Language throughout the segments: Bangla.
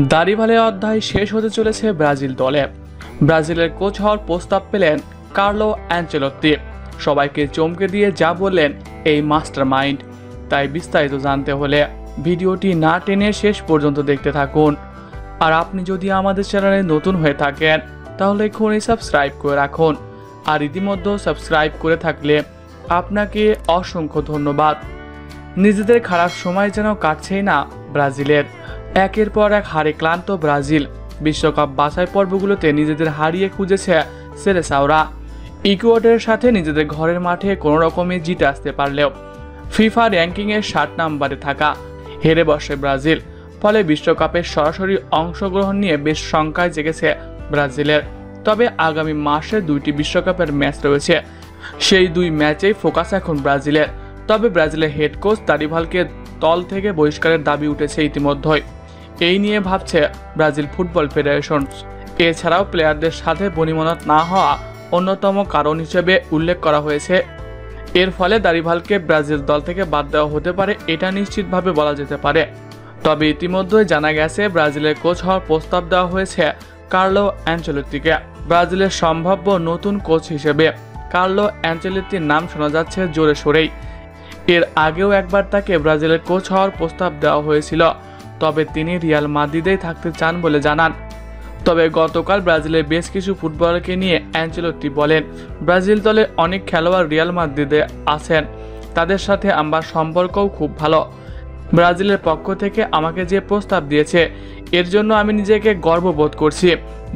দাড়িভালের অধ্যায় শেষ হতে চলেছে ব্রাজিল দলে। ব্রাজিলের কোচ হওয়ার প্রস্তাব পেলেন কার্লো অ্যানচেলত্তি। সবাইকে চমকে দিয়ে যা বললেন এই মাস্টার মাইন্ড। তাই বিস্তারিত জানতে হলে ভিডিওটি না টেনে শেষ পর্যন্ত দেখতে থাকুন। আর আপনি যদি আমাদের চ্যানেলে নতুন হয়ে থাকেন তাহলে এখনই সাবস্ক্রাইব করে রাখুন। আর ইতিমধ্যে সাবস্ক্রাইব করে থাকলে আপনাকে অসংখ্য ধন্যবাদ। নিজেদের খারাপ সময় যেন কাটছেই না ব্রাজিলের। একের পর এক হারে ক্লান্ত ব্রাজিল বিশ্বকাপ বাছাই পর্বগুলোতে নিজেদের হারিয়ে খুঁজেছে সেলেসাওরা। ইকুয়েডরের সাথে নিজেদের ঘরের মাঠে কোনো রকমে জিতে আসতে পারলেও ফিফা র্যাঙ্কিংয়ে 60 নম্বরে থাকা হেরে বসে ব্রাজিল। ফলে বিশ্বকাপের সরাসরি অংশগ্রহণ নিয়ে বেশ শঙ্কায় জেগেছে ব্রাজিলের। তবে আগামী মাসে 2টি বিশ্বকাপের ম্যাচ রয়েছে, সেই 2 ম্যাচেই ফোকাস এখন ব্রাজিলের। তবে ব্রাজিলের হেড কোচ দাড়িভালকে দল থেকে বহিষ্কারের দাবি উঠেছে ইতিমধ্যেই। এই নিয়ে ভাবছে ব্রাজিল ফুটবল ফেডারেশন। এছাড়াও প্লেয়ারদের সাথে বনিবনত না হওয়া অন্যতম কারণ হিসেবে উল্লেখ করা হয়েছে। এর ফলে দাড়িভালকে ব্রাজিল দল থেকে বাদ দেওয়া হতে পারে, এটা নিশ্চিতভাবে বলা যেতে পারে। তবে ইতিমধ্যেই জানা গেছে ব্রাজিলের কোচ হওয়ার প্রস্তাব দেওয়া হয়েছে কার্লো অ্যানচেলত্তিকে। ব্রাজিলের সম্ভাব্য নতুন কোচ হিসেবে কার্লো অ্যানচেলত্তির নাম শোনা যাচ্ছে জোরে সোরেই। এর আগেও একবার তাকে ব্রাজিলের কোচ হওয়ার প্রস্তাব দেওয়া হয়েছিল, তবে তিনি রিয়াল মাদ্রিদেই থাকতে চান বলে জানান। তবে গতকাল ব্রাজিলের বেশ কিছু ফুটবলারকে নিয়ে অ্যানচেলত্তি বলেন, ব্রাজিল দলে অনেক খেলোয়াড় রিয়াল মাদ্রিদে আছেন, তাদের সাথে আমার সম্পর্কও খুব ভালো। ব্রাজিলের পক্ষ থেকে আমাকে যে প্রস্তাব দিয়েছে এর জন্য আমি নিজেকে গর্ববোধ করছি।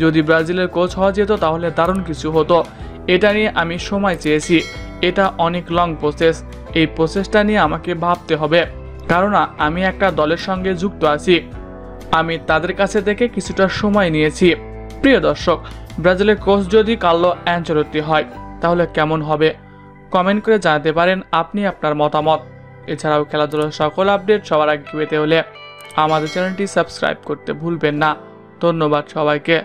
যদি ব্রাজিলের কোচ হওয়া যেত তাহলে দারুণ কিছু হতো। এটা নিয়ে আমি সময় চেয়েছি, এটা অনেক লং প্রসেস। এই প্রসেসটা নিয়ে আমাকে ভাবতে হবে, কারণ আমি একটা দলের সঙ্গে যুক্ত আছি। আমি তাদের কাছে থেকে কিছুটা সময় নিয়েছি। প্রিয় দর্শক, ব্রাজিলের কোচ যদি কার্লো অ্যানচেলত্তি হয় তাহলে কেমন হবে? কমেন্ট করে জানাতে পারেন আপনি আপনার মতামত। এছাড়াও খেলাধুলার সকল আপডেট সবার আগে পেতে হলে আমাদের চ্যানেলটি সাবস্ক্রাইব করতে ভুলবেন না। ধন্যবাদ সবাইকে।